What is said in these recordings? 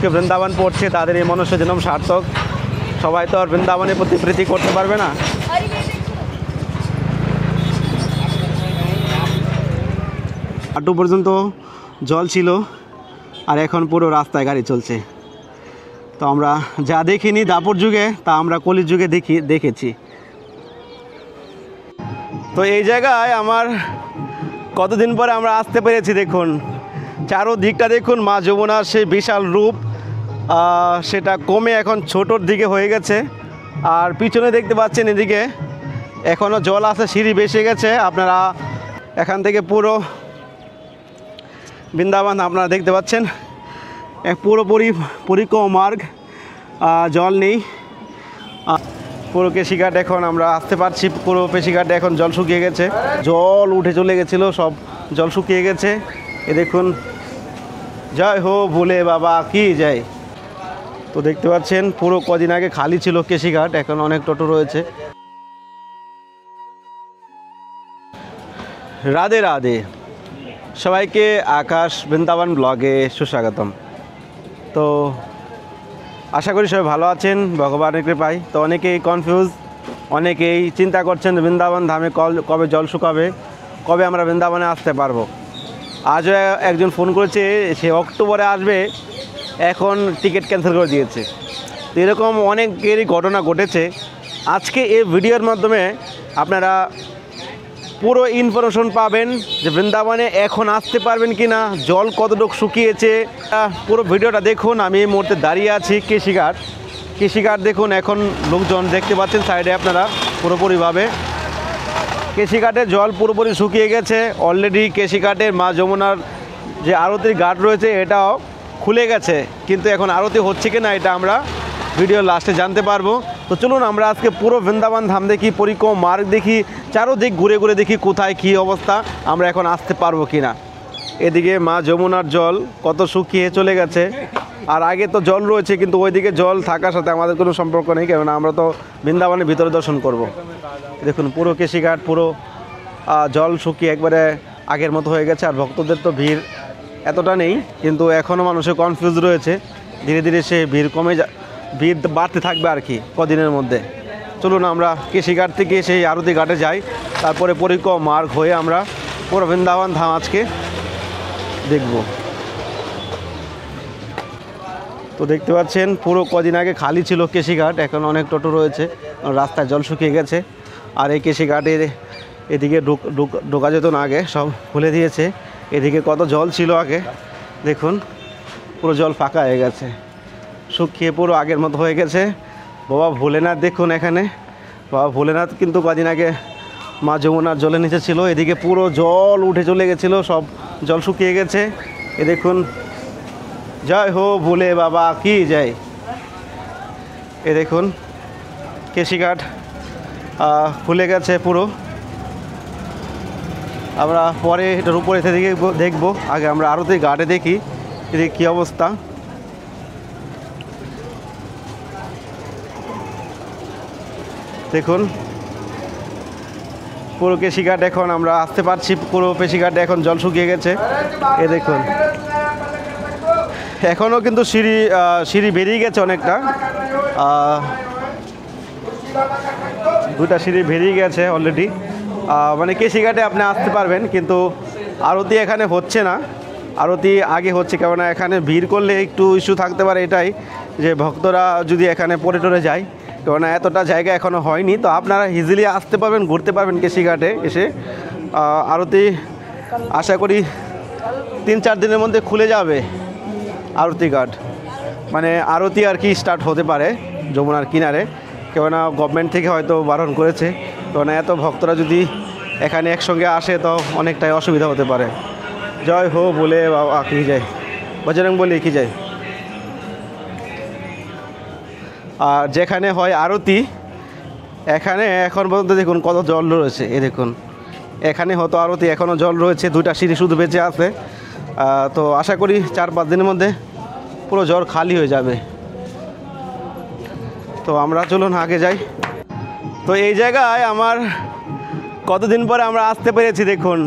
আজকে বৃন্দাবন পড়ছে তাদের এই মনুষ্য জন্ম সার্থক। সবাই তো আর বৃন্দাবনের প্রতি প্রীতি করতে পারবে না। হাঁটু পর্যন্ত জল ছিল আর এখন পুরো রাস্তায় গাড়ি চলছে। তো আমরা যা দেখিনি দাপর যুগে তা আমরা কলির যুগে দেখেছি। তো এই জায়গায় আমার কতদিন পরে আমরা আসতে পেরেছি। দেখুন চারোদিকটা দেখুন, মা যমুনার সেই বিশাল রূপ সেটা কমে এখন ছোটোর দিকে হয়ে গেছে। আর পিছনে দেখতে পাচ্ছেন এদিকে এখনও জল আছে, সিঁড়ি বেসে গেছে। আপনারা এখান থেকে পুরো বৃন্দাবন আপনারা দেখতে পাচ্ছেন, এক পুরোপুরি পরিক্রমা মার্গ, জল নেই। পুরো কেশিঘাট এখন আমরা আসতে পারছি। পুরো কেশিঘাটে এখন জল শুকিয়ে গেছে, জল উঠে চলে গেছিলো, সব জল শুকিয়ে গেছে। এ দেখুন, জয় হো ভোলে বাবা কি জয়। তো দেখতে পাচ্ছেন পুরো কদিন আগে খালি ছিল কেশিঘাট, এখন অনেক টোটো রয়েছে। রাধে রাধে, সবাইকে আকাশ বৃন্দাবন ব্লগে সুস্বাগতম। তো আশা করি সবাই ভালো আছেন ভগবানের কৃপায়। তো অনেকেই কনফিউজ, অনেকেই চিন্তা করছেন বৃন্দাবন ধামে কবে জল শুকাবে, কবে আমরা বৃন্দাবনে আসতে পারবো। আজও একজন ফোন করেছে, সে অক্টোবরে আসবে, এখন টিকিট ক্যান্সেল করে দিয়েছে। তো এরকম অনেকেরই ঘটনা ঘটেছে। আজকে এই ভিডিওর মাধ্যমে আপনারা পুরো ইনফরমেশন পাবেন যে বৃন্দাবনে এখন আসতে পারবেন কি না, জল কতটুকু শুকিয়েছে। পুরো ভিডিওটা দেখুন। আমি এই মুহূর্তে দাঁড়িয়ে আছি কেশিঘাট দেখুন, এখন লোকজন দেখতে পাচ্ছেন সাইডে আপনারা পুরোপুরিভাবে। কেশিঘাটের জল পুরোপুরি শুকিয়ে গেছে অলরেডি। কেশিঘাটের মা যমুনার যে আরতির ঘাট রয়েছে এটাও খুলে গেছে, কিন্তু এখন আরতি হচ্ছে কি না এটা আমরা ভিডিও লাস্টে জানতে পারবো। তো চলুন আমরা আজকে পুরো বৃন্দাবন ধাম দেখি, পরিক্রমা মার্গ দেখি, চারোদিক ঘুরে ঘুরে দেখি কোথায় কী অবস্থা, আমরা এখন আসতে পারবো কি না। এদিকে মা যমুনার জল কত শুকিয়ে চলে গেছে, আর আগে তো জল রয়েছে, কিন্তু ওইদিকে জল থাকার সাথে আমাদের কোনো সম্পর্ক নেই, কেননা আমরা তো বৃন্দাবনের ভিতরে দর্শন করব। দেখুন পুরো কেশিঘাট পুরো জল শুকিয়ে একবারে আগের মতো হয়ে গেছে। আর ভক্তদের তো ভিড় এতটা নেই, কিন্তু এখনও মানুষের কনফিউজ রয়েছে। ধীরে ধীরে সে ভিড় ভিড় বাড়তে থাকবে আর কি কদিনের মধ্যে। চলুন আমরা কেশিঘাট থেকে সেই আরতি ঘাটে যাই, তারপরে পরিক্রমা মার্গ হয়ে আমরা পুরো বৃন্দাবন ধাম আজকে দেখব। তো দেখতে পাচ্ছেন পুরো কদিন আগে খালি ছিল কেশিঘাট, এখন অনেক টোটো রয়েছে, রাস্তায় জল শুকিয়ে গেছে। আর এই কেশিঘাটের এদিকে ঢোকা যেত না, আগে সব খুলে দিয়েছে। এদিকে কত জল ছিল আগে, দেখুন পুরো জল ফাঁকা হয়ে গেছে, শুকিয়ে পুরো আগের মতো হয়ে গেছে। বাবা ভোলেনাথ দেখুন এখানে, বাবা ভোলেনাথ কিন্তু কদিন আগে মা যমুনার জলের নিচে ছিল। এদিকে পুরো জল উঠে চলে গেছিলো, সব জল শুকিয়ে গেছে। এ দেখুন, জয় হো ভোলে বাবা কি জয়। এ দেখুন কেশিঘাট খুলে গেছে পুরো। আমরা পরে এটার উপরে থেকে দেখবো, আগে আমরা আরতি ঘাটে দেখি এদিকে কী অবস্থা। দেখুন পুরো কেশিঘাট এখন আমরা আসতে পারছি, পুরো কেশিঘাটে এখন জল শুকিয়ে গেছে। এ দেখুন এখনও কিন্তু সিঁড়ি বেরিয়ে গেছে অনেকটা, দুটা সিঁড়ি বেরিয়ে গেছে অলরেডি। মানে কেশিঘাটে আপনি আসতে পারবেন, কিন্তু আরতি এখানে হচ্ছে না। আরতি আগে হচ্ছে, কেননা এখানে ভিড় করলে একটু ইস্যু থাকতে পারে এটাই, যে ভক্তরা যদি এখানে পড়ে টরে যায়, কেননা এতটা জায়গা এখনও হয়নি। তো আপনারা ইজিলি আসতে পারবেন, ঘুরতে পারবেন কেশিঘাটে এসে। আরতি আশা করি 3-4 দিনের মধ্যে খুলে যাবে আরতি ঘাট, মানে আরতি আর কি স্টার্ট হতে পারে যমুনার কিনারে, কেননা গভর্নমেন্ট থেকে হয়তো বারণ করেছে। কেননা এত ভক্তরা যদি এখানে একসঙ্গে আসে তো অনেকটাই অসুবিধা হতে পারে। জয় হো বলে বাবা কি যায়, বজরং বলে কি যায়। আর যেখানে হয় আরতি, এখানে এখন পর্যন্ত দেখুন কত জল রয়েছে। এ দেখুন এখানে হতো আরতি, এখনও জল রয়েছে, 2টা সিঁড়ি শুধু বেঁচে আছে। তো আশা করি 4-5 দিনের মধ্যে পুরো জল খালি হয়ে যাবে। তো আমরা চলুন আগে যাই। তো এই জায়গায় আমার কতদিন পরে আমরা আসতে পেরেছি। দেখুন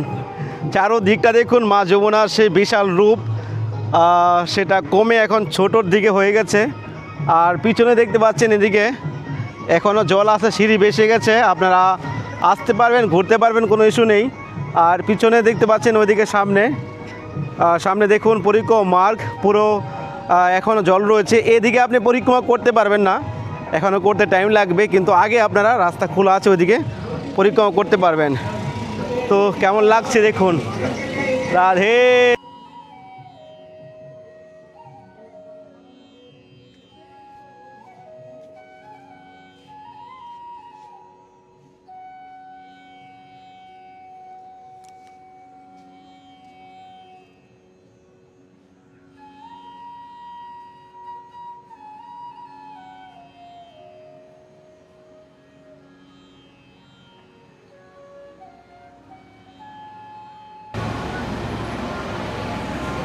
চারোদিকটা দেখুন, মা যমুনার সেই বিশাল রূপ সেটা কমে এখন ছোটোর দিকে হয়ে গেছে। আর পিছনে দেখতে পাচ্ছেন এদিকে এখনও জল আছে, সিঁড়ি বেসে গেছে, আপনারা আসতে পারবেন, ঘুরতে পারবেন, কোনো ইস্যু নেই। আর পিছনে দেখতে পাচ্ছেন ওইদিকে সামনে দেখুন পরিক্রমা মার্গ পুরো এখনও জল রয়েছে। এদিকে আপনি পরিক্রমা করতে পারবেন না, এখনও করতে টাইম লাগবে, কিন্তু আগে আপনারা রাস্তা খোলা আছে ওইদিকে পরিক্রমা করতে পারবেন। তো কেমন লাগছে দেখুন। রাধে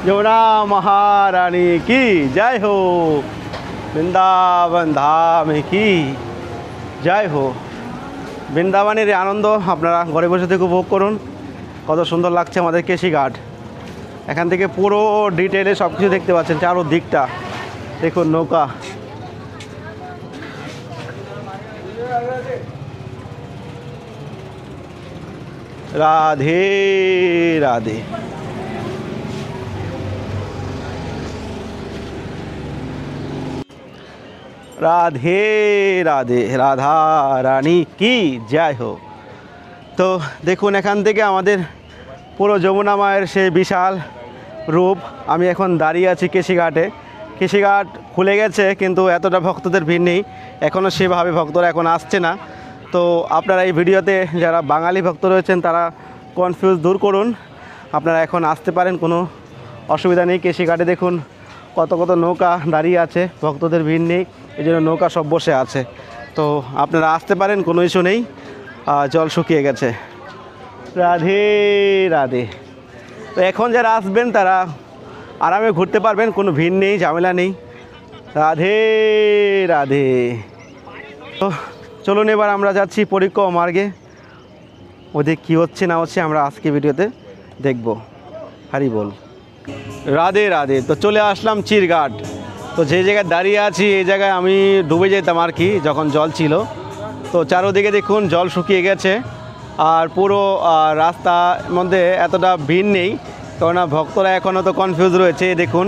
যमुना महारानी की जय हो, বৃন্দাবন ধাম কি জয় হো। বৃন্দাবনের এই আনন্দ আপনারা ঘরে বসে থেকে উপভোগ করুন। কত সুন্দর লাগছে আমাদের কেশিঘাট। এখান থেকে পুরো ডিটেলে সব কিছু দেখতে পাচ্ছেন, চারো দিকটা দেখুন নৌকা। রাধে রাধে। রাধে রাধে, রাধা রানী কি জয় হো। তো দেখুন এখান থেকে আমাদের পুরো যমুনা মায়ের সেই বিশাল রূপ। আমি এখন দাঁড়িয়ে আছি কেশিঘাটে। কেশিঘাট খুলে গেছে কিন্তু এতটা ভক্তদের ভিড় নেই, এখনও সেভাবে ভক্তরা এখন আসছে না। তো আপনারা এই ভিডিওতে যারা বাঙালি ভক্ত রয়েছেন তারা কনফিউজ দূর করুন, আপনারা এখন আসতে পারেন, কোনো অসুবিধা নেই। কেশিঘাটে দেখুন কত কত নৌকা দাঁড়িয়ে আছে, ভক্তদের ভিড় নেই, এই জন্য নৌকা সব বসে আছে। তো আপনারা আসতে পারেন, কোনো ইস্যু নেই, জল শুকিয়ে গেছে। রাধে রাধে। তো এখন যারা আসবেন তারা আরামে ঘুরতে পারবেন, কোনো ভিড় নেই, ঝামেলা নেই। রাধে রাধে। তো চলুন এবার আমরা যাচ্ছি পরিক্রমা মার্গে, ওদের কী হচ্ছে না হচ্ছে আমরা আজকে ভিডিওতে দেখব। হরি বল। রাধে রাধে। তো চলে আসলাম চিরঘাট। তো যে জায়গায় দাঁড়িয়ে আছি এই জায়গায় আমি ডুবে যেতাম আর কি যখন জল ছিল। তো চারোদিকে দেখুন জল শুকিয়ে গেছে, আর পুরো রাস্তার মধ্যে এতটা ভিড় নেই, কেননা ভক্তরা এখনও তো কনফিউজ রয়েছে। দেখুন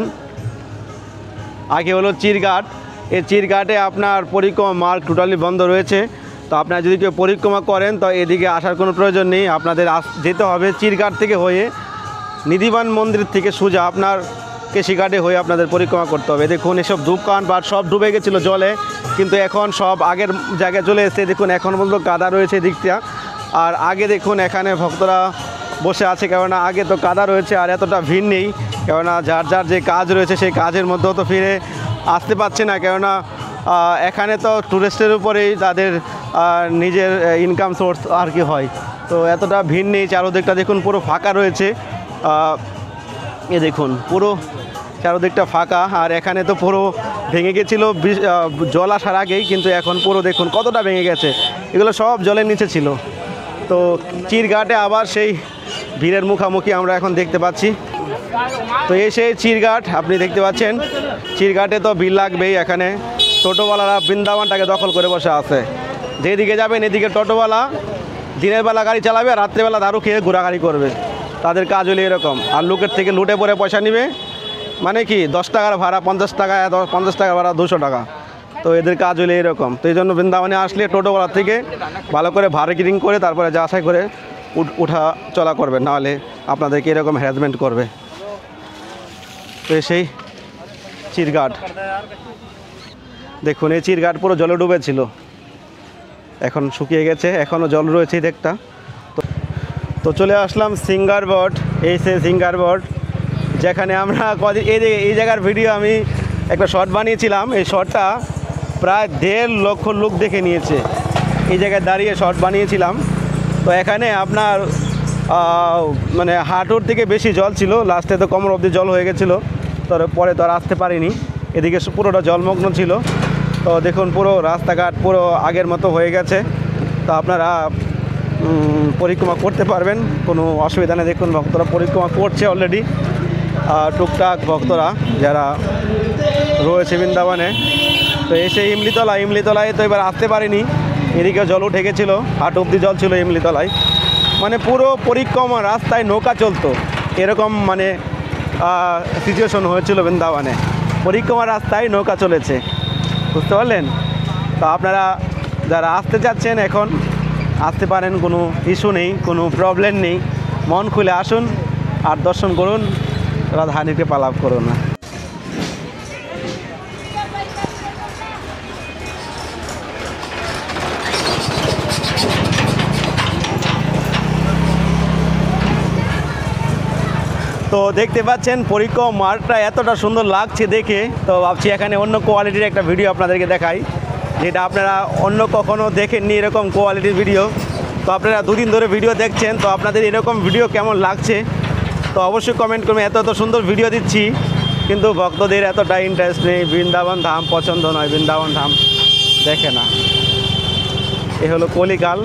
আগে হলো চিরঘাট, এই চিরঘাটে আপনার পরিক্রমা মার্গ টোটালি বন্ধ রয়েছে। তো আপনারা যদি কেউ পরিক্রমা করেন তো এদিকে আসার কোনো প্রয়োজন নেই, আপনাদের যেতে হবে চিরঘাট থেকে হয়ে নিধিবান মন্দির থেকে সোজা আপনার কেশিঘাটে হয়ে আপনাদের পরিক্রমা করতে হবে। দেখুন এসব দোকান পাট সব ডুবে গেছিলো জলে, কিন্তু এখন সব আগের জায়গায় চলে এসেছে। দেখুন এখন পর্যন্ত কাদা রয়েছে দিকটা, আর আগে দেখুন এখানে ভক্তরা বসে আছে, কেননা আগে তো কাদা রয়েছে আর এতটা ভিড় নেই, কেননা যার যার যে কাজ রয়েছে সেই কাজের মধ্যেও তো ফিরে আসতে পারছে না, কেননা এখানে তো টুরিস্টের উপরেই তাদের নিজের ইনকাম সোর্স আর কি হয়। তো এতটা ভিড় নেই, চারোদিকটা দেখুন পুরো ফাঁকা রয়েছে। এ দেখুন পুরো চারোদিকটা ফাঁকা, আর এখানে তো পুরো ভেঙে গেছিলো জল আসার আগেই, কিন্তু এখন পুরো দেখুন কতটা ভেঙে গেছে, এগুলো সব জলের নিচে ছিল। তো চিরঘাটে আবার সেই ভিড়ের মুখামুখি আমরা এখন দেখতে পাচ্ছি। তো এই সেই চিরঘাট আপনি দেখতে পাচ্ছেন, চিরঘাটে তো ভিড় লাগবেই। এখানে টোটোওয়ালারা বৃন্দাবনটাকে দখল করে বসে আছে। যেদিকে যাবেন এদিকে টোটোওয়ালা দিনের বেলা গাড়ি চালাবে আর রাত্রেবেলা দারু খেয়ে ঘোরাঘুরি করবে, তাদের কাজ হলে এরকম। আর লোকের থেকে লুটে পরে পয়সা নেবে, মানে কি 10 টাকার ভাড়া 50 টাকা, 50 টাকা ভাড়া 200 টাকা। তো এদের কাজ হলে এরকম। তো এই জন্য বৃন্দাবনে আসলে টোটোওয়ালার থেকে ভালো করে বার্গেনিং করে তারপরে যা আশাই করে উঠা চলা করবেন, নাহলে আপনাদেরকে এরকম হ্যারাসমেন্ট করবে। তো সেই চিরঘাট দেখুন, এই চিরঘাট পুরো জলে ডুবেছিল, এখন শুকিয়ে গেছে, এখনও জল রয়েছে এই দিকটা। তো চলে আসলাম সিঙ্গার বট। এই সে সিঙ্গার বট, যেখানে আমরা এই জায়গার ভিডিও আমি একটা শর্ট বানিয়েছিলাম। এই শর্টটা প্রায় 1.5 লক্ষ লোক দেখে নিয়েছে। এই জায়গায় দাঁড়িয়ে শর্ট বানিয়েছিলাম। তো এখানে আপনার মানে হাঁটুর থেকে বেশি জল ছিল, লাস্টে তো কোমর অবধি জল হয়ে গেছিলো। পরে তো আর আসতে পারিনি, এদিকে পুরোটা জলমগ্ন ছিল। তো দেখুন পুরো রাস্তাঘাট পুরো আগের মতো হয়ে গেছে। তো আপনারা পরিক্রমা করতে পারবেন, কোনো অসুবিধা নেই। দেখুন ভক্তরা পরিক্রমা করছে অলরেডি। টুকটাক ভক্তরা যারা রয়েছে বৃন্দাবনে, তো এসে ইমলিতলায় তো এবার আসতে পারিনি। এদিকে জল উঠে গেছিলো, হাঁটু অব্দি জল ছিল ইমলিতলায়, মানে পুরো পরিক্রমা রাস্তায় নৌকা চলতো এরকম মানে সিচুয়েশন হয়েছিল বৃন্দাবনে। পরিক্রমা রাস্তায় নৌকা চলেছে, বুঝতে পারলেন? তো আপনারা যারা আসতে চাচ্ছেন এখন আসতে পারেন, কোনো ইস্যু নেই, কোনো প্রবলেম নেই। মন খুলে আসুন আর দর্শন করুন, রাধারানীকে পালাপ করুন না। তো দেখতে পাচ্ছেন পরিক্রমা মাঠটা এতটা সুন্দর লাগছে দেখে, তো ভাবছি এখানে অন্য কোয়ালিটির একটা ভিডিও আপনাদেরকে দেখাই, যেটা আপনারা অন্য কখনো দেখেননি এরকম কোয়ালিটির ভিডিও। তো আপনারা দুদিন ধরে ভিডিও দেখছেন, তো আপনাদের এরকম ভিডিও কেমন লাগছে তো অবশ্যই কমেন্ট করবেন। এত সুন্দর ভিডিও দিচ্ছি কিন্তু ভক্তদের এতটা ইন্টারেস্ট নেই, বৃন্দাবন ধাম পছন্দ নয়, বৃন্দাবন ধাম দেখে না। এ হলো কলিকাল।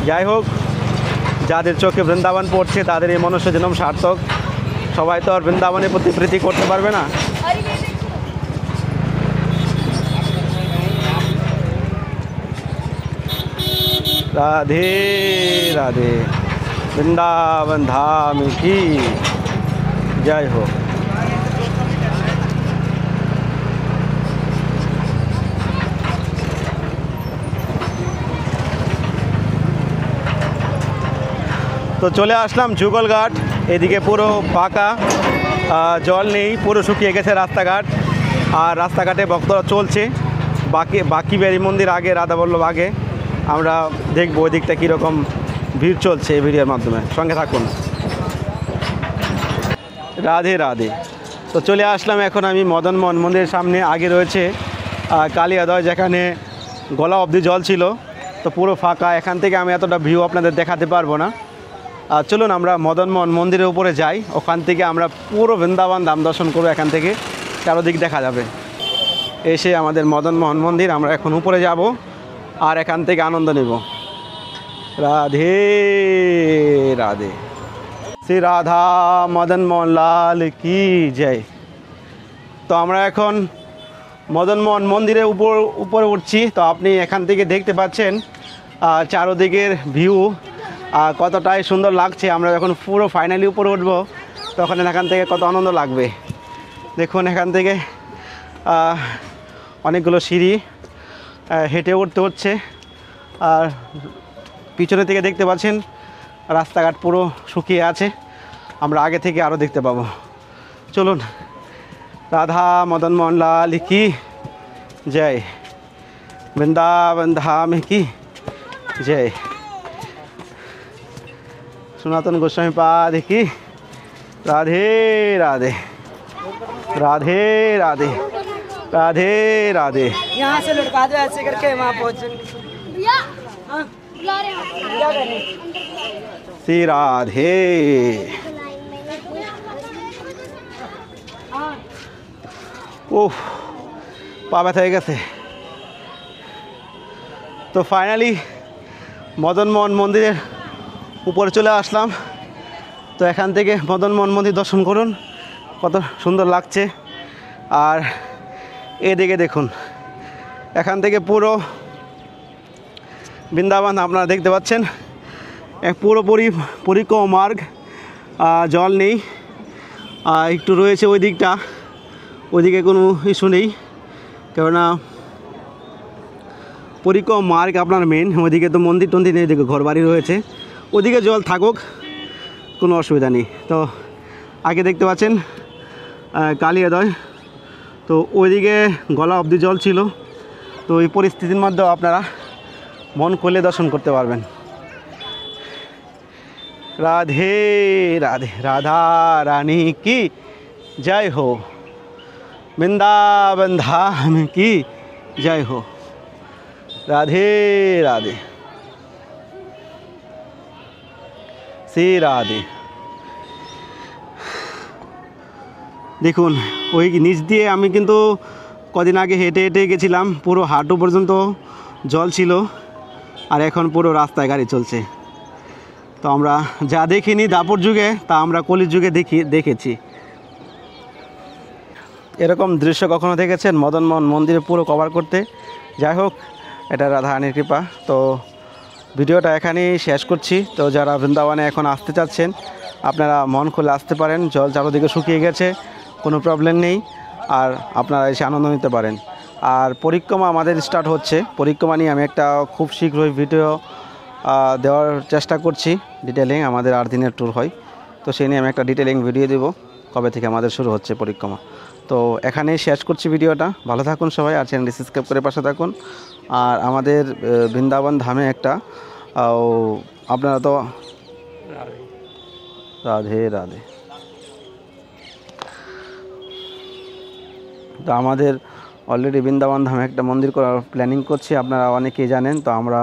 যাই হোক, যাদের চোখে বৃন্দাবন পড়ছে তাদের এই মনুষ্য জন্ম সার্থক। সবাই তো আর বৃন্দাবনের প্রতি প্রীতি করতে পারবে না। রাধে রাধে, বৃন্দাবন ধাম কি জয় হোক। তো চলে আসলাম যুগলঘাট। এদিকে পুরো ফাঁকা, জল নেই, পুরো শুকিয়ে গেছে রাস্তাঘাট। আর রাস্তাঘাটে ভক্তরা চলছে। বাকি বেরি মন্দির আগে, রাধাবল্লভ আগে। আমরা দেখবো ওই দিকটা কীরকম ভিড় চলছে এই ভিডিওর মাধ্যমে, সঙ্গে থাকুন। রাধে রাধে। তো চলে আসলাম এখন আমি মদন মোহন মন্দিরের সামনে। আগে রয়েছে কালিয়াদয়, যেখানে গলা অবধি জল ছিল। তো পুরো ফাঁকা, এখান থেকে আমি এতটা ভিউ আপনাদের দেখাতে পারবো না। চলুন আমরা মদন মোহন মন্দিরের উপরে যাই, ওখান থেকে আমরা পুরো বৃন্দাবন ধাম দর্শন করবো। এখান থেকে চারোদিক দেখা যাবে। এসে আমাদের মদন মোহন মন্দির, আমরা এখন উপরে যাব আর এখান থেকে আনন্দ নেব। রাধে রাধে, শ্রী রাধা মদন মোহন লাল কি জয়। তো আমরা এখন মদন মোহন মন্দিরের উপরে উঠছি। তো আপনি এখান থেকে দেখতে পাচ্ছেন চারোদিকের ভিউ কতটাই সুন্দর লাগছে। আমরা যখন পুরো ফাইনালি উপরে উঠব তখন এখান থেকে কত আনন্দ লাগবে। দেখুন এখান থেকে অনেকগুলো সিঁড়ি হেঁটে উঠতে হচ্ছে। আর পিছনে থেকে দেখতে পাচ্ছেন রাস্তাঘাট পুরো শুকিয়ে আছে। আমরা আগে থেকে আরও দেখতে পাবো। চলুন, রাধা মদন মোহন লাল কি জয়, বৃন্দাবন ধাম কি জয়, सनातन गोस्वामी पाद की राधे राधे, राधे राधे, राधे राधे। यहाँ से लुढ़का दो ऐसे करके वहाँ पहुँच श्री राधे। ওহ, পা ব্যথা হয়ে গেছে। তো ফাইনালি মদন মোহন মন্দিরের উপরে চলে আসলাম। তো এখান থেকে মদন মোহন মন্দির দর্শন করুন, কত সুন্দর লাগছে। আর এদিকে দেখুন, এখান থেকে পুরো বৃন্দাবন আপনারা দেখতে পাচ্ছেন। পুরোপুরি পরিক্রমা মার্গ, জল নেই, একটু রয়েছে ওই দিকটা, ওইদিকে কোনো ইস্যু নেই, কেননা পরিক্রমা মার্গ আপনার মেন। ওইদিকে তো মন্দির টন্দির নেই, ওইদিকে ঘর বাড়ি রয়েছে, ওদিকে জল থাকুক, কোনো অসুবিধা নেই। তো আগে দেখতে পাচ্ছেন কালিয়াদয়, তো ওইদিকে গলা অবধি জল ছিল। তো এই পরিস্থিতির মধ্যেও আপনারা মন খুলে দর্শন করতে পারবেন। রাধে রাধে, রাধা রানী কি জয় হো, বৃন্দাবন ধাম কি জয় হো। রাধে রাধে, শ্রী রাধে। দেখুন ওই নিচ দিয়ে আমি কিন্তু কদিন আগে হেঁটে হেঁটে গেছিলাম, পুরো হাঁটু পর্যন্ত জল ছিল। আর এখন পুরো রাস্তায় গাড়ি চলছে। তো আমরা যা দেখিনি দাপর যুগে তা আমরা কলির যুগে দেখেছি, এরকম দৃশ্য কখনো দেখেছেন মদন মোহন মন্দিরে পুরো কভার করতে? যাই হোক, এটা রাধা রানীর কৃপা। তো ভিডিওটা এখানেই শেষ করছি। তো যারা বৃন্দাবনে এখন আসতে চাচ্ছেন আপনারা মন খুলে আসতে পারেন। জল চারদিকে শুকিয়ে গেছে, কোনো প্রবলেম নেই, আর আপনারা এসে আনন্দ নিতে পারেন। আর পরিক্রমা আমাদের স্টার্ট হচ্ছে। পরিক্রমা নিয়ে আমি একটা খুব শীঘ্রই ভিডিও দেওয়ার চেষ্টা করছি। ডিটেলিং আমাদের 8 দিনের ট্যুর হয়, তো সেই নিয়ে আমি একটা ডিটেলিং ভিডিও দেবো কবে থেকে আমাদের শুরু হচ্ছে পরিক্রমা। তো এখানেই শেষ করছি ভিডিওটা। ভালো থাকুন সবাই, আর চ্যানেলটি সাবস্ক্রাইব করে পাশে থাকুন। আর আমাদের বৃন্দাবন ধামে একটা আপনারা তো রাধে রাধে। তো আমাদের অলরেডি বৃন্দাবন ধামে একটা মন্দির করার প্ল্যানিং করছি, আপনারা অনেকেই জানেন। তো আমরা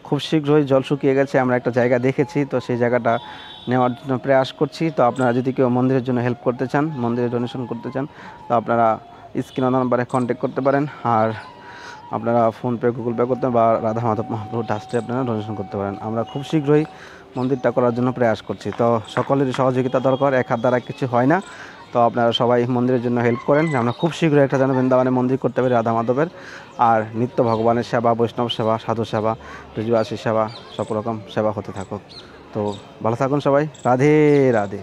খুব শীঘ্রই, জল শুকিয়ে গেছে, আমরা একটা জায়গা দেখেছি, তো সেই জায়গাটা নেওয়ার জন্য প্রয়াস করছি। তো আপনারা যদি কেউ মন্দিরের জন্য হেল্প করতে চান, মন্দিরে ডোনেশন করতে চান, তো আপনারা স্ক্রিন নাম্বারে কন্ট্যাক্ট করতে পারেন। আর আপনারা ফোনপে, গুগল পে করতে বা রাধা মাধব মহাপ্রভু ট্রাস্টে আপনারা ডোনেশন করতে পারেন। আমরা খুব শীঘ্রই মন্দিরটা করার জন্য প্রয়াস করছি। তো সকলেরই সহযোগিতা দরকার, এক হাত দ্বারা কিছু হয় না। তো আপনারা সবাই মন্দিরের জন্য হেল্প করেন, যে আমরা খুব শীঘ্রই একটা যেন বৃন্দাবনে মন্দির করতে পারি রাধা মাধবের। আর নিত্য ভগবানের সেবা, বৈষ্ণব সেবা, সাধু সেবা, ব্রজবাসী সেবা, সব রকম সেবা হতে থাকুক। তো ভালো থাকুন সবাই। রাধে রাধে।